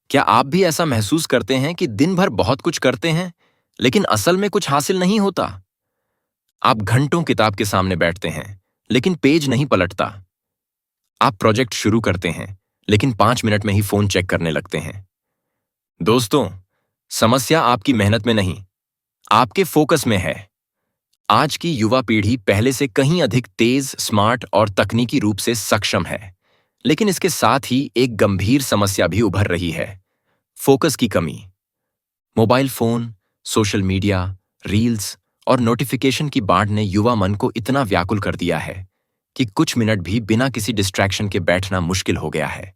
क्या आप भी ऐसा महसूस करते हैं कि दिन भर बहुत कुछ करते हैं, लेकिन असल में कुछ हासिल नहीं होता? आप घंटों किताब के सामने बैठते हैं, लेकिन पेज नहीं पलटता। आप प्रोजेक्ट शुरू करते हैं, लेकिन 5 मिनट में ही फोन चेक करने लगते हैं। दोस्तों, समस्या आपकी मेहनत में नहीं, आपके फोकस में है। आज की युवा पीढ़ी पहले से कहीं अधिक तेज, स्मार्ट और तकनीकी रूप से सक्षम है, लेकिन इसके साथ ही एक गंभीर समस्या भी उभर रही है: फोकस की कमी। Mobile phone, social media, reels और नोटिफिकेशन की बाढ़ ने युवा मन को इतना व्याकुल कर दिया है कि कुछ मिनट भी बिना किसी डिस्ट्रैक्शन के बैठना मुश्किल हो गया है।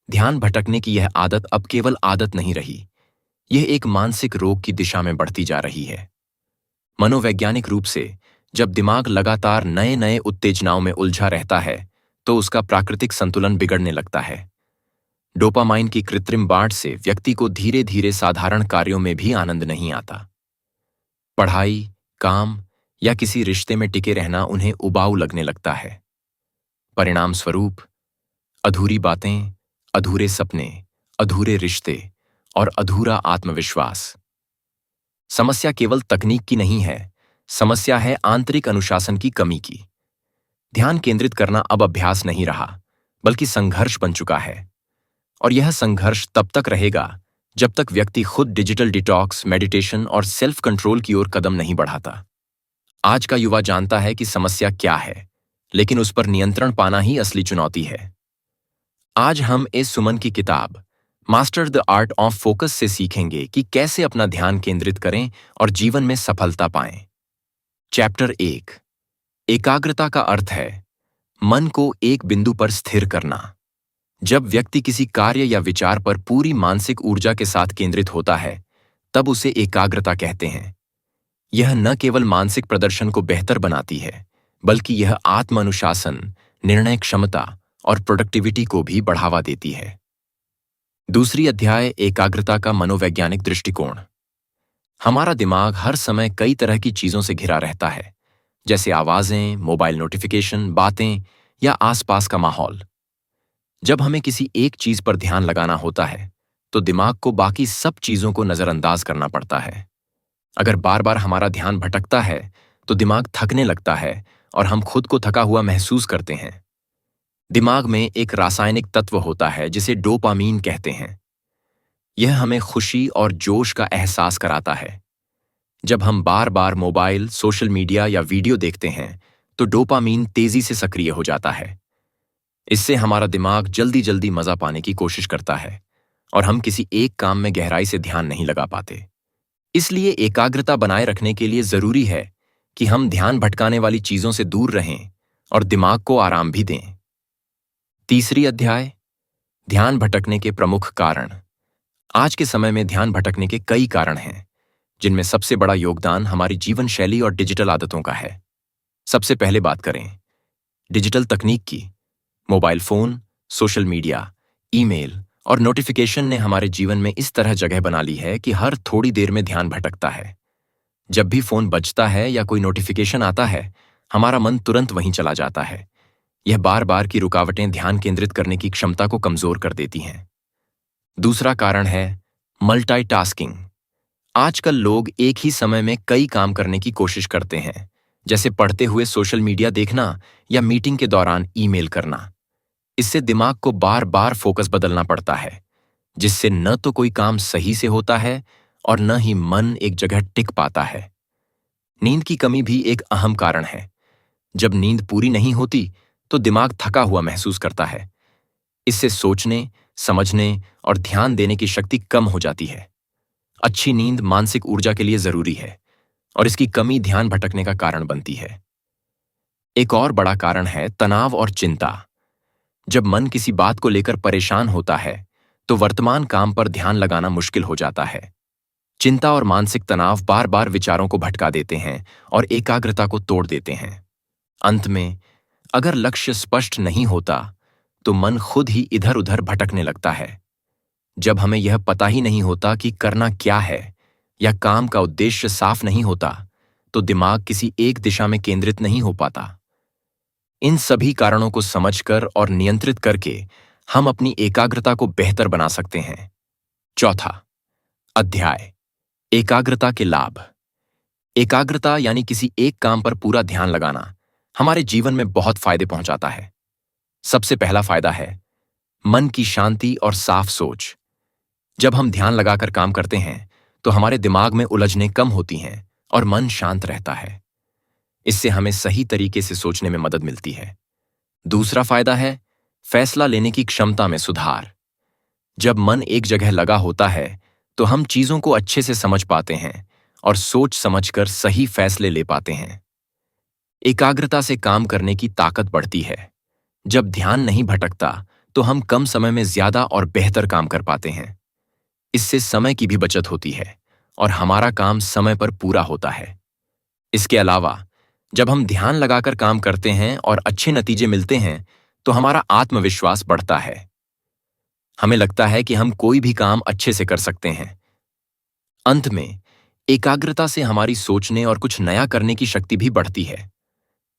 ध्यान भटकने की यह आदत अब केवल आदत नहीं रही, यह एक मानसिक रोग की दिशा में बढ़ती जा रही है। मनोवैज्ञानिक रूप से, जब दिमाग लगातार नए नए उत्तेजनाओं में उलझा रहता है, तो उसका प्राकृतिक संतुलन बिगड़ने लगता है। डोपामाइन की कृत्रिम बाढ़ से व्यक्ति को धीरे धीरे साधारण कार्यों में भी आनंद नहीं आता। पढ़ाई, काम या किसी रिश्ते में टिके रहना उन्हें उबाऊ लगने लगता है। परिणाम स्वरूप अधूरी बातें, अधूरे सपने, अधूरे रिश्ते और अधूरा आत्मविश्वास। समस्या केवल तकनीक की नहीं है, समस्या है आंतरिक अनुशासन की कमी की। ध्यान केंद्रित करना अब अभ्यास नहीं रहा, बल्कि संघर्ष बन चुका है। और यह संघर्ष तब तक रहेगा जब तक व्यक्ति खुद डिजिटल डिटॉक्स, मेडिटेशन और सेल्फ कंट्रोल की ओर कदम नहीं बढ़ाता। आज का युवा जानता है कि समस्या क्या है, लेकिन उस पर नियंत्रण पाना ही असली चुनौती है। आज हम इस सुमन की किताब master the art of focus से सीखेंगे कि कैसे अपना ध्यान केंद्रित करें और जीवन में सफलता पाएं। चैप्टर 1, एकाग्रता का अर्थ है मन को एक बिंदु पर स्थिर करना। जब व्यक्ति किसी कार्य या विचार पर पूरी मानसिक ऊर्जा के साथ केंद्रित होता है, तब उसे एकाग्रता कहते हैं। यह न केवल मानसिक प्रदर्शन को बेहतर बनाती है, बल्कि यह आत्म अनुशासन, निर्णय क्षमता और प्रोडक्टिविटी को भी बढ़ावा देती है। दूसरी अध्याय, एकाग्रता का मनोवैज्ञानिक दृष्टिकोण। हमारा दिमाग हर समय कई तरह की चीजों से घिरा रहता है, जैसे आवाजें, मोबाइल नोटिफिकेशन, बातें या आसपास का माहौल। जब हमें किसी एक चीज पर ध्यान लगाना होता है, तो दिमाग को बाकी सब चीजों को नजरअंदाज करना पड़ता है। अगर बार बार हमारा ध्यान भटकता है, तो दिमाग थकने लगता है और हम खुद को थका हुआ महसूस करते हैं। दिमाग में एक रासायनिक तत्व होता है जिसे डोपामीन कहते हैं। यह हमें खुशी और जोश का एहसास कराता है। जब हम बार बार मोबाइल, सोशल मीडिया या वीडियो देखते हैं, तो डोपामीन तेजी से सक्रिय हो जाता है। इससे हमारा दिमाग जल्दी जल्दी मजा पाने की कोशिश करता है और हम किसी एक काम में गहराई से ध्यान नहीं लगा पाते। इसलिए एकाग्रता बनाए रखने के लिए जरूरी है कि हम ध्यान भटकाने वाली चीजों से दूर रहें और दिमाग को आराम भी दें। तीसरी अध्याय, ध्यान भटकने के प्रमुख कारण। आज के समय में ध्यान भटकने के कई कारण हैं, जिनमें सबसे बड़ा योगदान हमारी जीवन शैली और डिजिटल आदतों का है। सबसे पहले बात करें डिजिटल तकनीक की। Mobile phone, social media, email और नोटिफिकेशन ने हमारे जीवन में इस तरह जगह बना ली है कि हर थोड़ी देर में ध्यान भटकता है। जब भी फोन बजता है या कोई नोटिफिकेशन आता है, हमारा मन तुरंत वहीं चला जाता है। यह बार बार की रुकावटें ध्यान केंद्रित करने की क्षमता को कमजोर कर देती हैं। दूसरा कारण है मल्टीटास्किंग। आजकल लोग एक ही समय में कई काम करने की कोशिश करते हैं, जैसे पढ़ते हुए सोशल मीडिया देखना या मीटिंग के दौरान ईमेल करना। इससे दिमाग को बार बार फोकस बदलना पड़ता है, जिससे न तो कोई काम सही से होता है और न ही मन एक जगह टिक पाता है। नींद की कमी भी एक अहम कारण है। जब नींद पूरी नहीं होती, तो दिमाग थका हुआ महसूस करता है। इससे सोचने, समझने और ध्यान देने की शक्ति कम हो जाती है। अच्छी नींद मानसिक ऊर्जा के लिए जरूरी है और इसकी कमी ध्यान भटकने का कारण बनती है। एक और बड़ा कारण है तनाव और चिंता। जब मन किसी बात को लेकर परेशान होता है, तो वर्तमान काम पर ध्यान लगाना मुश्किल हो जाता है। चिंता और मानसिक तनाव बार बार विचारों को भटका देते हैं और एकाग्रता को तोड़ देते हैं। अंत में, अगर लक्ष्य स्पष्ट नहीं होता, तो मन खुद ही इधर उधर भटकने लगता है। जब हमें यह पता ही नहीं होता कि करना क्या है या काम का उद्देश्य साफ नहीं होता, तो दिमाग किसी एक दिशा में केंद्रित नहीं हो पाता। इन सभी कारणों को समझकर और नियंत्रित करके हम अपनी एकाग्रता को बेहतर बना सकते हैं चौथा अध्याय, एकाग्रता के लाभ। एकाग्रता यानी किसी एक काम पर पूरा ध्यान लगाना हमारे जीवन में बहुत फायदे पहुंचाता है। सबसे पहला फायदा है मन की शांति और साफ सोच। जब हम ध्यान लगाकर काम करते हैं तो हमारे दिमाग में उलझनें कम होती हैं और मन शांत रहता है। इससे हमें सही तरीके से सोचने में मदद मिलती है। दूसरा फायदा है फैसला लेने की क्षमता में सुधार। जब मन एक जगह लगा होता है तो हम चीजों को अच्छे से समझ पाते हैं और सोच समझकर सही फैसले ले पाते हैं। एकाग्रता से काम करने की ताकत बढ़ती है। जब ध्यान नहीं भटकता तो हम कम समय में ज्यादा और बेहतर काम कर पाते हैं। इससे समय की भी बचत होती है और हमारा काम समय पर पूरा होता है। इसके अलावा जब हम ध्यान लगाकर काम करते हैं और अच्छे नतीजे मिलते हैं तो हमारा आत्मविश्वास बढ़ता है। हमें लगता है कि हम कोई भी काम अच्छे से कर सकते हैं। अंत में एकाग्रता से हमारी सोचने और कुछ नया करने की शक्ति भी बढ़ती है।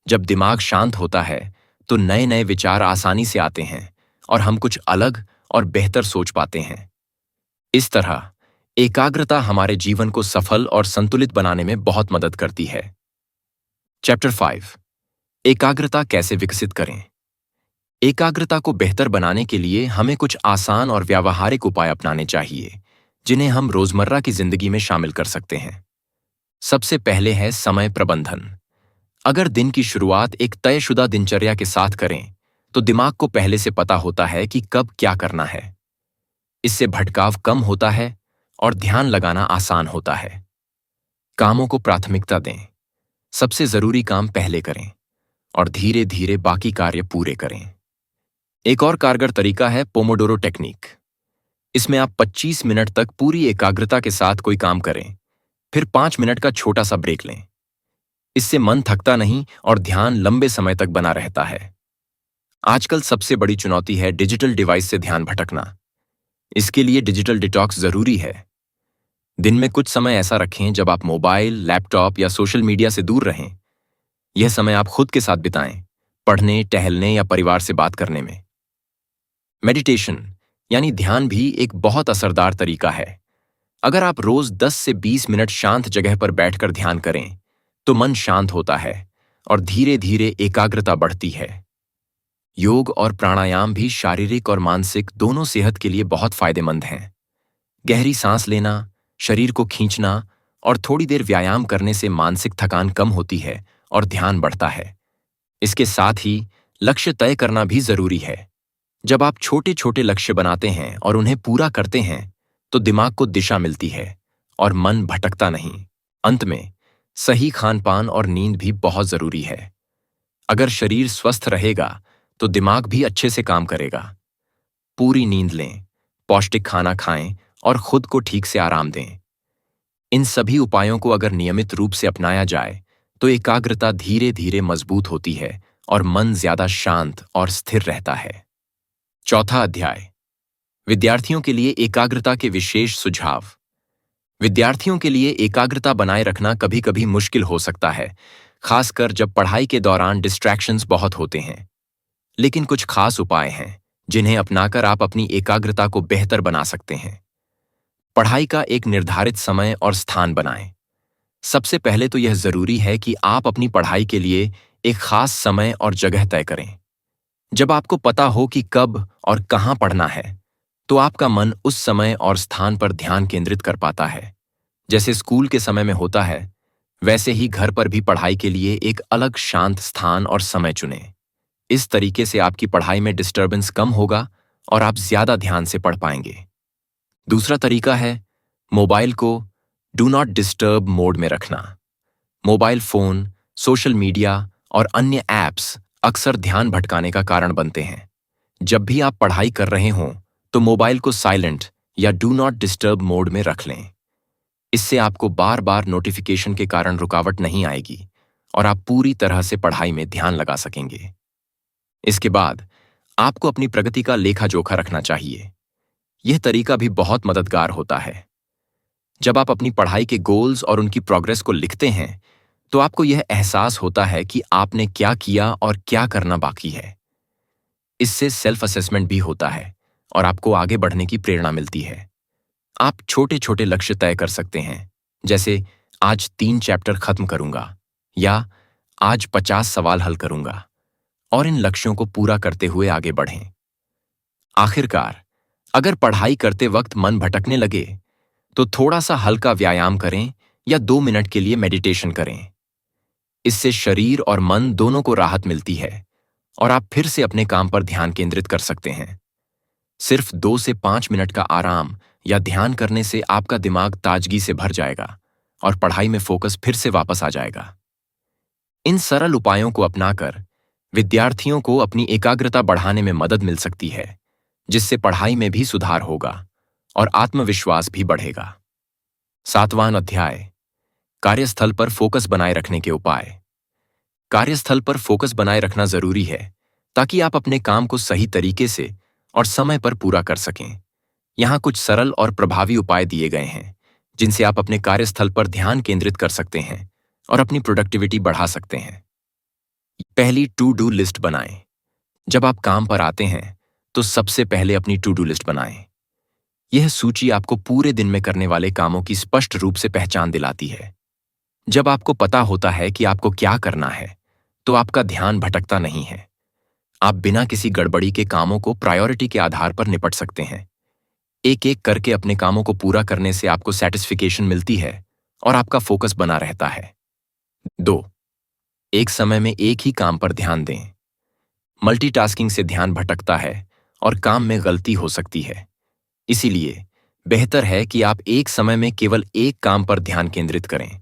जब दिमाग शांत होता है तो नए नए विचार आसानी से आते हैं और हम कुछ अलग और बेहतर सोच पाते हैं। इस तरह एकाग्रता हमारे जीवन को सफल और संतुलित बनाने में बहुत मदद करती है। चैप्टर 5, एकाग्रता कैसे विकसित करें। एकाग्रता को बेहतर बनाने के लिए हमें कुछ आसान और व्यावहारिक उपाय अपनाने चाहिए जिन्हें हम रोजमर्रा की जिंदगी में शामिल कर सकते हैं। सबसे पहले है समय प्रबंधन। अगर दिन की शुरुआत एक तयशुदा दिनचर्या के साथ करें तो दिमाग को पहले से पता होता है कि कब क्या करना है। इससे भटकाव कम होता है और ध्यान लगाना आसान होता है। कामों को प्राथमिकता दें। सबसे जरूरी काम पहले करें और धीरे धीरे बाकी कार्य पूरे करें। एक और कारगर तरीका है पोमोडोरो टेक्निक। इसमें आप 25 मिनट तक पूरी एकाग्रता के साथ कोई काम करें, फिर 5 मिनट का छोटा सा ब्रेक लें। इससे मन थकता नहीं और ध्यान लंबे समय तक बना रहता है। आजकल सबसे बड़ी चुनौती है डिजिटल डिवाइस से ध्यान भटकना। इसके लिए डिजिटल डिटॉक्स जरूरी है। दिन में कुछ समय ऐसा रखें जब आप मोबाइल, लैपटॉप या सोशल मीडिया से दूर रहें। यह समय आप खुद के साथ बिताएं, पढ़ने, टहलने या परिवार से बात करने में। मेडिटेशन यानी ध्यान भी एक बहुत असरदार तरीका है। अगर आप रोज 10 से 20 मिनट शांत जगह पर बैठकर ध्यान करें तो मन शांत होता है और धीरे धीरे एकाग्रता बढ़ती है। योग और प्राणायाम भी शारीरिक और मानसिक दोनों सेहत के लिए बहुत फायदेमंद हैं। गहरी सांस लेना, शरीर को खींचना और थोड़ी देर व्यायाम करने से मानसिक थकान कम होती है और ध्यान बढ़ता है। इसके साथ ही लक्ष्य तय करना भी जरूरी है। जब आप छोटे छोटे लक्ष्य बनाते हैं और उन्हें पूरा करते हैं तो दिमाग को दिशा मिलती है और मन भटकता नहीं। अंत में सही खान-पान और नींद भी बहुत जरूरी है। अगर शरीर स्वस्थ रहेगा तो दिमाग भी अच्छे से काम करेगा। पूरी नींद लें, पौष्टिक खाना खाएं और खुद को ठीक से आराम दें। इन सभी उपायों को अगर नियमित रूप से अपनाया जाए तो एकाग्रता धीरे धीरे मजबूत होती है और मन ज्यादा शांत और स्थिर रहता है। चौथा अध्याय, विद्यार्थियों के लिए एकाग्रता के विशेष सुझाव। विद्यार्थियों के लिए एकाग्रता बनाए रखना कभी कभी मुश्किल हो सकता है, खासकर जब पढ़ाई के दौरान डिस्ट्रैक्शंस बहुत होते हैं। लेकिन कुछ खास उपाय हैं जिन्हें अपनाकर आप अपनी एकाग्रता को बेहतर बना सकते हैं। पढ़ाई का एक निर्धारित समय और स्थान बनाएं। सबसे पहले तो यह जरूरी है कि आप अपनी पढ़ाई के लिए एक खास समय और जगह तय करें। जब आपको पता हो कि कब और कहां पढ़ना है तो आपका मन उस समय और स्थान पर ध्यान केंद्रित कर पाता है। जैसे स्कूल के समय में होता है, वैसे ही घर पर भी पढ़ाई के लिए एक अलग शांत स्थान और समय चुनें। इस तरीके से आपकी पढ़ाई में डिस्टर्बेंस कम होगा और आप ज्यादा ध्यान से पढ़ पाएंगे। दूसरा तरीका है मोबाइल को डू नॉट डिस्टर्ब मोड में रखना। मोबाइल फोन, सोशल मीडिया और अन्य ऐप्स अक्सर ध्यान भटकाने का कारण बनते हैं। जब भी आप पढ़ाई कर रहे हों तो मोबाइल को साइलेंट या डू नॉट डिस्टर्ब मोड में रख लें। इससे आपको बार बार नोटिफिकेशन के कारण रुकावट नहीं आएगी और आप पूरी तरह से पढ़ाई में ध्यान लगा सकेंगे। इसके बाद आपको अपनी प्रगति का लेखा जोखा रखना चाहिए। यह तरीका भी बहुत मददगार होता है। जब आप अपनी पढ़ाई के गोल्स और उनकी प्रोग्रेस को लिखते हैं तो आपको यह एहसास होता है कि आपने क्या किया और क्या करना बाकी है। इससे सेल्फ असेसमेंट भी होता है और आपको आगे बढ़ने की प्रेरणा मिलती है। आप छोटे छोटे लक्ष्य तय कर सकते हैं, जैसे आज 3 चैप्टर खत्म करूंगा या आज 50 सवाल हल करूंगा, और इन लक्ष्यों को पूरा करते हुए आगे बढ़ें। आखिरकार, अगर पढ़ाई करते वक्त मन भटकने लगे, तो थोड़ा सा हल्का व्यायाम करें या 2 मिनट के लिए मेडिटेशन करें। इससे शरीर और मन दोनों को राहत मिलती है और आप फिर से अपने काम पर ध्यान केंद्रित कर सकते हैं। सिर्फ 2 से 5 मिनट का आराम या ध्यान करने से आपका दिमाग ताजगी से भर जाएगा और पढ़ाई में फोकस फिर से वापस आ जाएगा। इन सरल उपायों को अपनाकर विद्यार्थियों को अपनी एकाग्रता बढ़ाने में मदद मिल सकती है, जिससे पढ़ाई में भी सुधार होगा और आत्मविश्वास भी बढ़ेगा। 7वां अध्याय, कार्यस्थल पर फोकस बनाए रखने के उपाय। कार्यस्थल पर फोकस बनाए रखना जरूरी है ताकि आप अपने काम को सही तरीके से और समय पर पूरा कर सकें। यहाँ कुछ सरल और प्रभावी उपाय दिए गए हैं जिनसे आप अपने कार्यस्थल पर ध्यान केंद्रित कर सकते हैं और अपनी प्रोडक्टिविटी बढ़ा सकते हैं। पहली, टू डू लिस्ट बनाएं। जब आप काम पर आते हैं तो सबसे पहले अपनी टू डू लिस्ट बनाएं। यह सूची आपको पूरे दिन में करने वाले कामों की स्पष्ट रूप से पहचान दिलाती है। जब आपको पता होता है कि आपको क्या करना है, तो आपका ध्यान भटकता नहीं है। आप बिना किसी गड़बड़ी के कामों को प्रायोरिटी के आधार पर निपट सकते हैं। एक एक करके अपने कामों को पूरा करने से आपको सैटिस्फिकेशन मिलती है और आपका फोकस बना रहता है। 2, एक समय में एक ही काम पर ध्यान दें। मल्टीटास्किंग से ध्यान भटकता है और काम में गलती हो सकती है। इसीलिए बेहतर है कि आप एक समय में केवल एक काम पर ध्यान केंद्रित करें।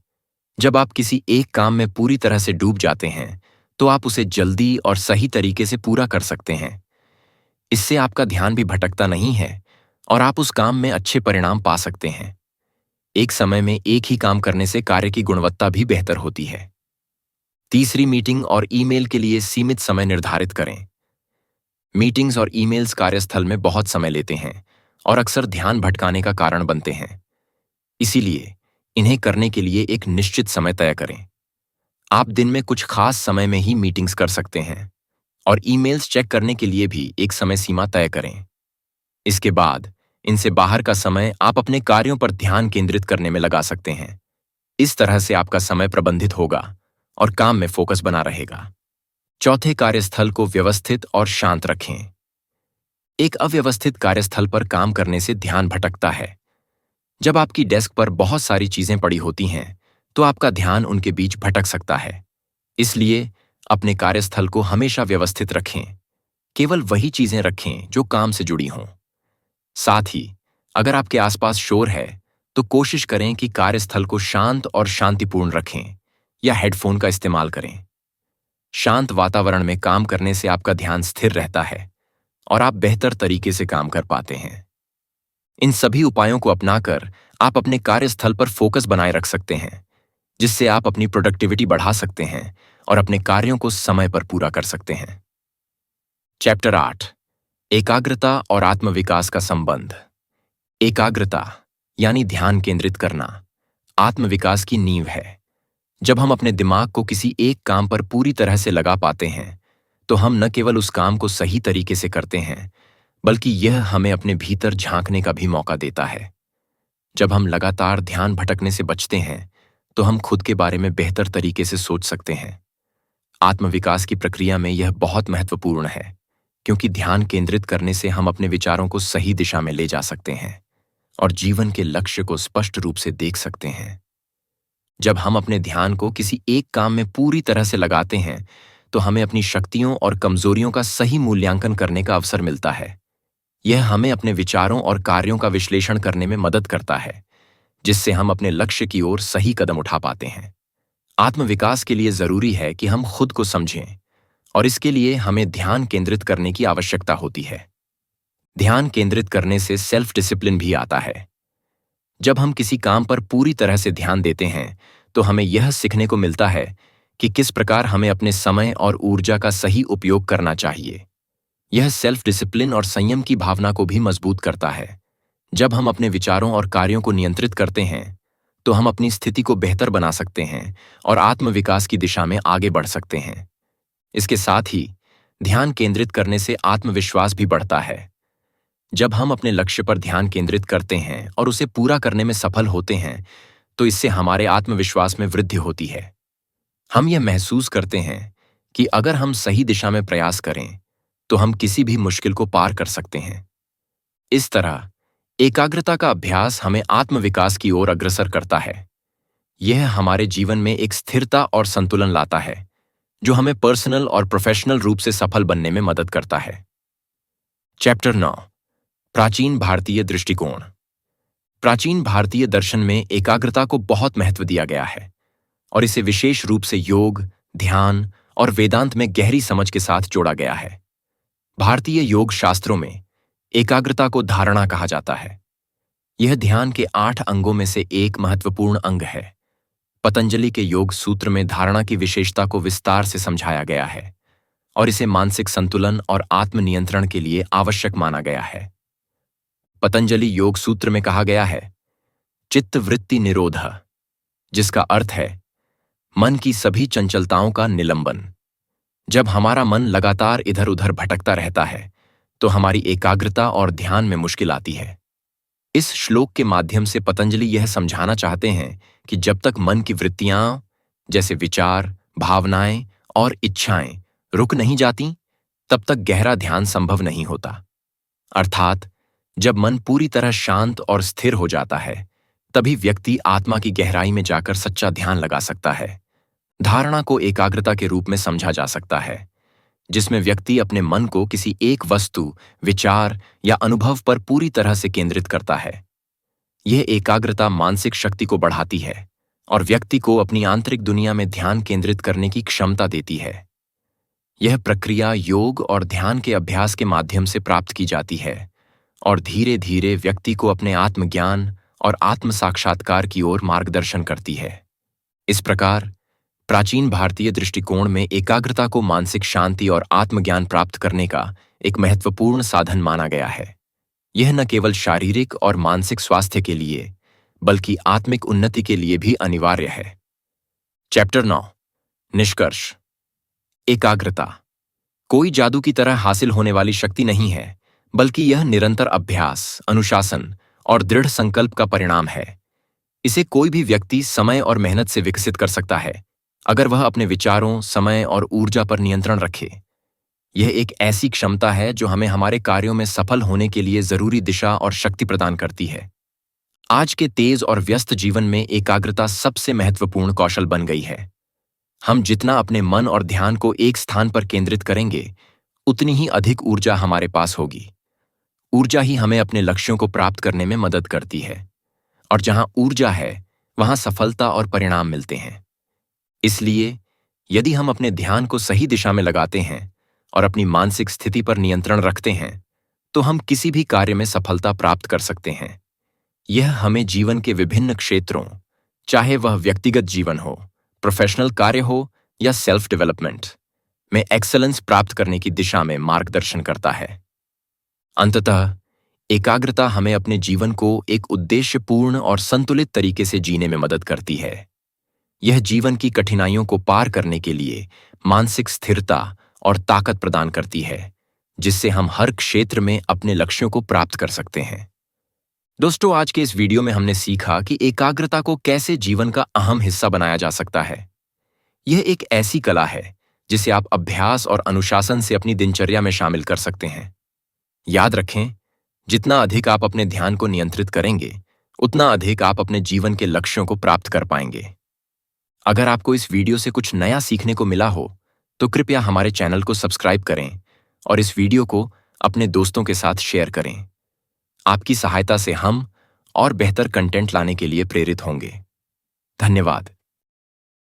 जब आप किसी एक काम में पूरी तरह से डूब जाते हैं, तो आप उसे जल्दी और सही तरीके से पूरा कर सकते हैं। इससे आपका ध्यान भी भटकता नहीं है और आप उस काम में अच्छे परिणाम पा सकते हैं। एक समय में एक ही काम करने से कार्य की गुणवत्ता भी बेहतर होती है। तीसरी, मीटिंग और ईमेल के लिए सीमित समय निर्धारित करें। मीटिंग्स और ईमेल्स कार्यस्थल में बहुत समय लेते हैं और अक्सर ध्यान भटकाने का कारण बनते हैं। इसीलिए इन्हें करने के लिए एक निश्चित समय तय करें। आप दिन में कुछ खास समय में ही मीटिंग्स कर सकते हैं और ईमेल्स चेक करने के लिए भी एक समय सीमा तय करें। इसके बाद इनसे बाहर का समय आप अपने कार्यों पर ध्यान केंद्रित करने में लगा सकते हैं। इस तरह से आपका समय प्रबंधित होगा और काम में फोकस बना रहेगा। चौथे, कार्यस्थल को व्यवस्थित और शांत रखें। एक अव्यवस्थित कार्यस्थल पर काम करने से ध्यान भटकता है। जब आपकी डेस्क पर बहुत सारी चीजें पड़ी होती हैं, तो आपका ध्यान उनके बीच भटक सकता है। इसलिए अपने कार्यस्थल को हमेशा व्यवस्थित रखें। केवल वही चीजें रखें जो काम से जुड़ी हों। साथ ही अगर आपके आसपास शोर है, तो कोशिश करें कि कार्यस्थल को शांत और शांतिपूर्ण रखें या हेडफोन का इस्तेमाल करें। शांत वातावरण में काम करने से आपका ध्यान स्थिर रहता है और आप बेहतर तरीके से काम कर पाते हैं। इन सभी उपायों को अपनाकर आप अपने कार्यस्थल पर फोकस बनाए रख सकते हैं, जिससे आप अपनी प्रोडक्टिविटी बढ़ा सकते हैं और अपने कार्यों को समय पर पूरा कर सकते हैं। चैप्टर 8, एकाग्रता और आत्मविकास का संबंध। एकाग्रता यानी ध्यान केंद्रित करना आत्मविकास की नींव है। जब हम अपने दिमाग को किसी एक काम पर पूरी तरह से लगा पाते हैं, तो हम न केवल उस काम को सही तरीके से करते हैं, बल्कि यह हमें अपने भीतर झांकने का भी मौका देता है। जब हम लगातार ध्यान भटकने से बचते हैं, तो हम खुद के बारे में बेहतर तरीके से सोच सकते हैं। आत्मविकास की प्रक्रिया में यह बहुत महत्वपूर्ण है, क्योंकि ध्यान केंद्रित करने से हम अपने विचारों को सही दिशा में ले जा सकते हैं और जीवन के लक्ष्य को स्पष्ट रूप से देख सकते हैं। जब हम अपने ध्यान को किसी एक काम में पूरी तरह से लगाते हैं, तो हमें अपनी शक्तियों और कमजोरियों का सही मूल्यांकन करने का अवसर मिलता है। यह हमें अपने विचारों और कार्यों का विश्लेषण करने में मदद करता है, जिससे हम अपने लक्ष्य की ओर सही कदम उठा पाते हैं। आत्मविकास के लिए जरूरी है कि हम खुद को समझें और इसके लिए हमें ध्यान केंद्रित करने की आवश्यकता होती है। ध्यान केंद्रित करने से सेल्फ डिसिप्लिन भी आता है। जब हम किसी काम पर पूरी तरह से ध्यान देते हैं, तो हमें यह सीखने को मिलता है कि किस प्रकार हमें अपने समय और ऊर्जा का सही उपयोग करना चाहिए। यह सेल्फ डिसिप्लिन और संयम की भावना को भी मजबूत करता है। जब हम अपने विचारों और कार्यों को नियंत्रित करते हैं, तो हम अपनी स्थिति को बेहतर बना सकते हैं और आत्मविकास की दिशा में आगे बढ़ सकते हैं। इसके साथ ही ध्यान केंद्रित करने से आत्मविश्वास भी बढ़ता है। जब हम अपने लक्ष्य पर ध्यान केंद्रित करते हैं और उसे पूरा करने में सफल होते हैं, तो इससे हमारे आत्मविश्वास में वृद्धि होती है। हम यह महसूस करते हैं कि अगर हम सही दिशा में प्रयास करें, तो हम किसी भी मुश्किल को पार कर सकते हैं। इस तरह एकाग्रता का अभ्यास हमें आत्मविकास की ओर अग्रसर करता है। यह हमारे जीवन में एक स्थिरता और संतुलन लाता है, जो हमें पर्सनल और प्रोफेशनल रूप से सफल बनने में मदद करता है। चैप्टर 9, प्राचीन भारतीय दृष्टिकोण। प्राचीन भारतीय दर्शन में एकाग्रता को बहुत महत्व दिया गया है और इसे विशेष रूप से योग, ध्यान और वेदांत में गहरी समझ के साथ जोड़ा गया है। भारतीय योग शास्त्रों में एकाग्रता को धारणा कहा जाता है। यह ध्यान के 8 अंगों में से एक महत्वपूर्ण अंग है। पतंजलि के योग सूत्र में धारणा की विशेषता को विस्तार से समझाया गया है और इसे मानसिक संतुलन और आत्मनियंत्रण के लिए आवश्यक माना गया है। पतंजलि योग सूत्र में कहा गया है, चित्त वृत्ति निरोध, जिसका अर्थ है मन की सभी चंचलताओं का निलंबन। जब हमारा मन लगातार इधर उधर भटकता रहता है, तो हमारी एकाग्रता और ध्यान में मुश्किल आती है। इस श्लोक के माध्यम से पतंजलि यह समझाना चाहते हैं कि जब तक मन की वृत्तियां, जैसे विचार, भावनाएं और इच्छाएं रुक नहीं जाती, तब तक गहरा ध्यान संभव नहीं होता। अर्थात जब मन पूरी तरह शांत और स्थिर हो जाता है, तभी व्यक्ति आत्मा की गहराई में जाकर सच्चा ध्यान लगा सकता है। धारणा को एकाग्रता के रूप में समझा जा सकता है, जिसमें व्यक्ति अपने मन को किसी एक वस्तु, विचार या अनुभव पर पूरी तरह से केंद्रित करता है। यह एकाग्रता मानसिक शक्ति को बढ़ाती है और व्यक्ति को अपनी आंतरिक दुनिया में ध्यान केंद्रित करने की क्षमता देती है। यह प्रक्रिया योग और ध्यान के अभ्यास के माध्यम से प्राप्त की जाती है और धीरे धीरे व्यक्ति को अपने आत्मज्ञान और आत्म साक्षात्कार की ओर मार्गदर्शन करती है। इस प्रकार प्राचीन भारतीय दृष्टिकोण में एकाग्रता को मानसिक शांति और आत्मज्ञान प्राप्त करने का एक महत्वपूर्ण साधन माना गया है। यह न केवल शारीरिक और मानसिक स्वास्थ्य के लिए, बल्कि आत्मिक उन्नति के लिए भी अनिवार्य है। चैप्टर 9, निष्कर्ष। एकाग्रता कोई जादू की तरह हासिल होने वाली शक्ति नहीं है, बल्कि यह निरंतर अभ्यास, अनुशासन और दृढ़ संकल्प का परिणाम है। इसे कोई भी व्यक्ति समय और मेहनत से विकसित कर सकता है, अगर वह अपने विचारों, समय और ऊर्जा पर नियंत्रण रखे। यह एक ऐसी क्षमता है जो हमें हमारे कार्यों में सफल होने के लिए जरूरी दिशा और शक्ति प्रदान करती है। आज के तेज और व्यस्त जीवन में एकाग्रता सबसे महत्वपूर्ण कौशल बन गई है। हम जितना अपने मन और ध्यान को एक स्थान पर केंद्रित करेंगे, उतनी ही अधिक ऊर्जा हमारे पास होगी। ऊर्जा ही हमें अपने लक्ष्यों को प्राप्त करने में मदद करती है, और जहां ऊर्जा है, वहां सफलता और परिणाम मिलते हैं। इसलिए यदि हम अपने ध्यान को सही दिशा में लगाते हैं और अपनी मानसिक स्थिति पर नियंत्रण रखते हैं, तो हम किसी भी कार्य में सफलता प्राप्त कर सकते हैं। यह हमें जीवन के विभिन्न क्षेत्रों, चाहे वह व्यक्तिगत जीवन हो, प्रोफेशनल कार्य हो या सेल्फ डेवलपमेंट, में एक्सेलेंस प्राप्त करने की दिशा में मार्गदर्शन करता है। अंततः एकाग्रता हमें अपने जीवन को एक उद्देश्यपूर्ण और संतुलित तरीके से जीने में मदद करती है। यह जीवन की कठिनाइयों को पार करने के लिए मानसिक स्थिरता और ताकत प्रदान करती है, जिससे हम हर क्षेत्र में अपने लक्ष्यों को प्राप्त कर सकते हैं। दोस्तों, आज के इस वीडियो में हमने सीखा कि एकाग्रता को कैसे जीवन का अहम हिस्सा बनाया जा सकता है। यह एक ऐसी कला है जिसे आप अभ्यास और अनुशासन से अपनी दिनचर्या में शामिल कर सकते हैं। याद रखें, जितना अधिक आप अपने ध्यान को नियंत्रित करेंगे, उतना अधिक आप अपने जीवन के लक्ष्यों को प्राप्त कर पाएंगे। अगर आपको इस वीडियो से कुछ नया सीखने को मिला हो, तो कृपया हमारे चैनल को सब्सक्राइब करें और इस वीडियो को अपने दोस्तों के साथ शेयर करें। आपकी सहायता से हम और बेहतर कंटेंट लाने के लिए प्रेरित होंगे। धन्यवाद।